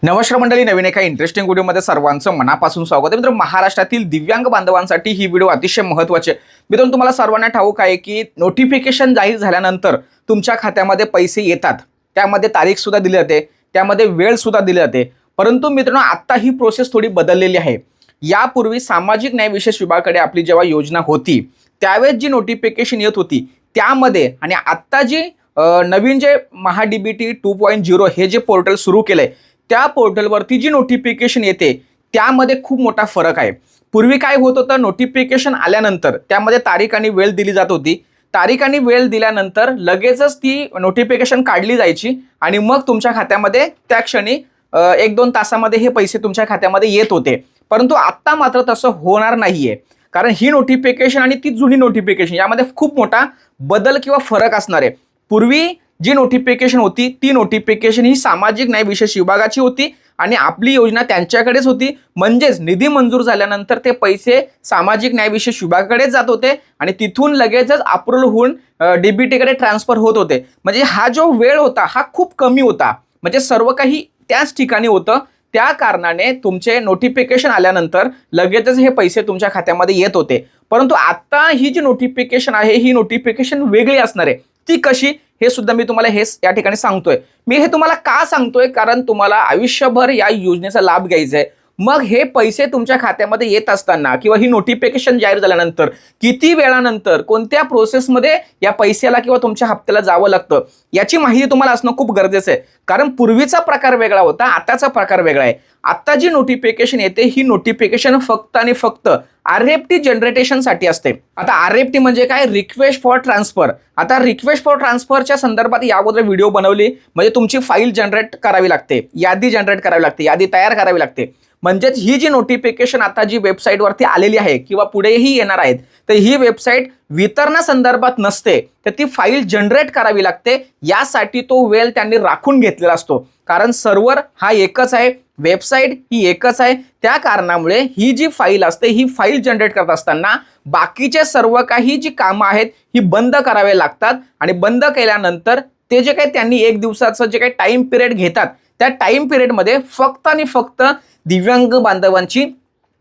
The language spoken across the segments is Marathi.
नमस्कार मंडळी, नवीन एका इंटरेस्टिंग व्हिडिओमध्ये सर्वांचं मनापासून स्वागत आहे. मित्रांनो, महाराष्ट्रातील दिव्यांग बांधवांसाठी ही व्हिडिओ अतिशय महत्त्वाची आहे. मित्रांनो, तुम्हाला सर्वांना ठाऊक आहे की नोटिफिकेशन जाहीर झाल्यानंतर तुमच्या खात्यामध्ये पैसे येतात, त्यामध्ये तारीख सुद्धा दिली जाते, त्यामध्ये वेळ सुद्धा दिली जाते. परंतु मित्रांनो, आता ही प्रोसेस थोडी बदललेली आहे. यापूर्वी सामाजिक न्याय विशेष विभागाकडे आपली जेव्हा योजना होती त्यावेळेस जी नोटिफिकेशन येत होती त्यामध्ये आणि आता जी नवीन जे महाडीबीटी 2.0 हे जे पोर्टल सुरू केलंय त्या पोर्टलवरती जी नोटिफिकेशन येते त्यामध्ये खूप मोठा फरक आहे. पूर्वी काय होत होतं, नोटिफिकेशन आल्यानंतर त्यामध्ये तारीख आणि वेळ दिली जात होती. तारीख आणि वेळ दिल्यानंतर लगेचच ती नोटिफिकेशन काढली जायची आणि मग तुमच्या खात्यामध्ये त्या क्षणी 1-2 तासामध्ये हे पैसे तुमच्या खात्यामध्ये येत होते. परंतु आत्ता मात्र तसं होणार नाहीये, कारण ही नोटिफिकेशन आणि ती जुनी नोटिफिकेशन यामध्ये खूप मोठा बदल किंवा फरक असणार आहे. पूर्वी जी नोटिफिकेशन होती ती नोटिफिकेशन ही सामाजिक न्याय विशेष विभागाची होती आणि आपली योजना त्यांच्याकडेच होती. म्हणजेच निधी मंजूर झाल्यानंतर ते पैसे सामाजिक न्याय विशेष विभागाकडेच जात होते आणि तिथून लगेचच अप्रूव्हल होऊन डीबीटीकडे ट्रान्सफर होत होते. म्हणजे हा जो वेळ होता हा खूप कमी होता, म्हणजे सर्व काही त्याच ठिकाणी होतं. त्या कारणाने तुमचे नोटिफिकेशन आल्यानंतर लगेचच हे पैसे तुमच्या खात्यामध्ये येत होते. परंतु आता ही जी नोटिफिकेशन आहे ही नोटिफिकेशन वेगळी असणार आहे. ती कशी हे सुद्धा मी तुम्हाला या ठिकाणी सांगतोय. मी हे तुम्हाला का सांगतोय, कारण तुम्हाला आयुष्यभर या योजनेचा लाभ घ्यायचा आहे. मग हे पैसे तुमच्या खात्यामध्ये येत असताना किंवा ही नोटिफिकेशन जाहीर झाल्यानंतर किती वेळानंतर कोणत्या प्रोसेसमध्ये या पैशाला किंवा तुमच्या हप्त्याला जावं लागतं याची माहिती तुम्हाला असणं खूप गरजेचं आहे. कारण पूर्वीचा प्रकार वेगळा होता, आताचा प्रकार वेगळा आहे. आता जी नोटिफिकेशन येते ही नोटिफिकेशन फक्त आणि फक्त RFT जनरेशनसाठी असते. आता RFT म्हणजे काय, रिक्वेस्ट फॉर ट्रान्सफर. आता रिक्वेस्ट फॉर ट्रान्सफरच्या संदर्भात या अगोदर व्हिडिओ बनवली. म्हणजे तुमची फाईल जनरेट करावी लागते, यादी जनरेट करावी लागते, यादी तयार करावी लागते. म्हणजेच ही जी नोटिफिकेशन आता जी वेबसाईटवरती आलेली आहे किंवा पुढेही येणार आहेत, तर ही वेबसाईट वितरणासंदर्भात नसते, तर ती फाईल जनरेट करावी लागते. यासाठी तो वेळ त्यांनी राखून घेतलेला असतो, कारण सर्व्हर हा एकच आहे, वेबसाईट ही एकच आहे. त्या कारणामुळे ही जी फाईल असते ही फाईल जनरेट करत असताना बाकीचे सर्व काही जी कामं आहेत ही बंद करावे लागतात आणि बंद केल्यानंतर ते जे काही त्यांनी 1 दिवसाचं जे काही टाइम पिरियड घेतात त्या टाइम पिरियडमध्ये फक्त आणि फक्त दिव्यांग बांधवांची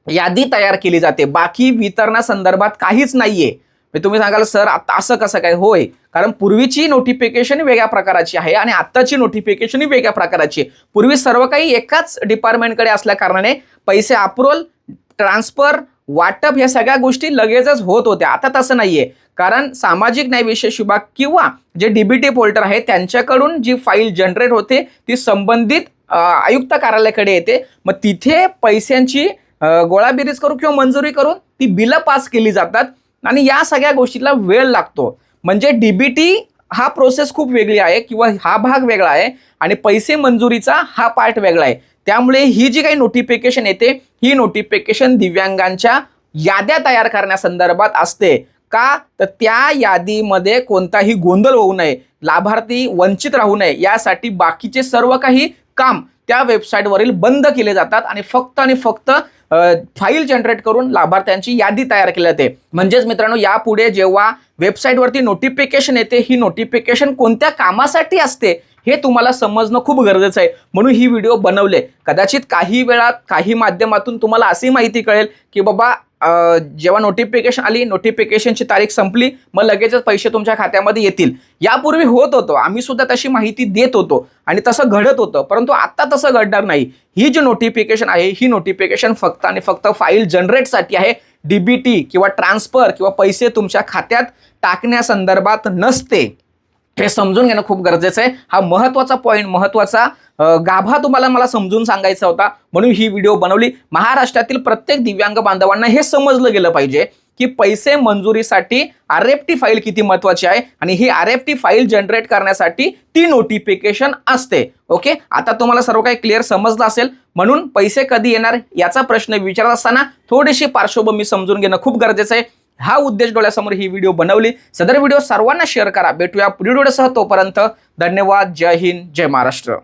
यादी तयार केली जाते. बाकी वितरणासंदर्भात काहीच नाहीये. तुम्ही सांगाल सर आता असं कसं काय? होय, कारण पूर्वीची नोटिफिकेशन वेगळ्या प्रकाराची आहे आणि आत्ताची नोटिफिकेशन वेगळ्या प्रकाराची आहे. पूर्वी सर्व काही एकाच डिपार्टमेंटकडे असल्या कारणाने पैसे अप्रूव्हल, ट्रान्सफर, वाटप ह्या सगळ्या गोष्टी लगेचच होत होत्या. आता तसं नाहीये, कारण सामाजिक न्याय विशेष विभाग किंवा जे डीबीटी पोर्टल आहे त्यांच्याकडून जी फाईल जनरेट होते ती संबंधित आयुक्त कार्यालयाकडे येते. मग तिथे पैशांची गोळाबेरीज करून किंवा मंजुरी करून ती बिलं पास केली जातात आणि या सगळ्या गोष्टीला वेळ लागतो. म्हणजे डीबीटी हा प्रोसेस खूप वेगळी आहे किंवा हा भाग वेगळा आहे आणि पैसे मंजुरीचा हा पार्ट वेगळा आहे. त्यामुळे ही जी काही नोटिफिकेशन येते ही नोटिफिकेशन दिव्यांगांच्या याद्या तयार करण्यासंदर्भात असते. का तर त्या यादीमध्ये कोणताही गोंधळ होऊ नये, लाभार्थी वंचित राहू नये यासाठी बाकीचे सर्व काही काम त्या वेबसाईटवरील बंद केले जातात आणि फक्त फाईल जनरेट करून लाभार्थ्यांची यादी तयार केली जाते. म्हणजेच मित्रांनो, यापुढे जेव्हा वेबसाईटवरती नोटिफिकेशन येते ही नोटिफिकेशन कोणत्या कामासाठी असते हे तुम्हाला समजणं खूप गरजेचं आहे. म्हणून ही व्हिडिओ बनवले. कदाचित काही वेळात काही माध्यमातून तुम्हाला अशी माहिती कळेल की बाबा जेव्हा नोटिफिकेशन आली, नोटिफिकेशनची तारीख संपली, मग लगेचच पैसे तुमच्या खात्यामध्ये येतील. यापूर्वी होत होतं, आम्ही सुद्धा तशी माहिती देत होतो आणि तसं घडत होतं. परंतु आता तसं घडणार नाही. ही जी नोटिफिकेशन आहे ही नोटिफिकेशन फक्त आणि फक्त फाईल जनरेटसाठी आहे. डीबीटी किंवा ट्रान्सफर किंवा पैसे तुमच्या खात्यात टाकण्यासंदर्भात नसते. हे समजून घेणं खूप गरजेचं आहे. हा महत्त्वाचा पॉईंट, महत्त्वाचा गाभा तुम्हाला मला समजून सांगायचा होता, म्हणून ही व्हिडिओ बनवली. महाराष्ट्रातील प्रत्येक दिव्यांग बांधवांना हे समजलं गेलं पाहिजे की पैसे मंजुरीसाठी RFT फाईल किती महत्त्वाची आहे आणि ही RFT फाईल जनरेट करण्यासाठी ती नोटिफिकेशन असते. ओके, आता तुम्हाला सर्व काही क्लिअर समजलं असेल. म्हणून पैसे कधी येणार याचा प्रश्न विचारत असताना थोडीशी पार्श्वभूमी समजून घेणं खूप गरजेचं आहे. हा उद्देश डोळ्यासमोर ही व्हिडिओ बनवली. सदर व्हिडिओ सर्वांना शेअर करा. भेटूया पुढील व्हिडिओसह. तोपर्यंत धन्यवाद. जय हिंद, जय महाराष्ट्र.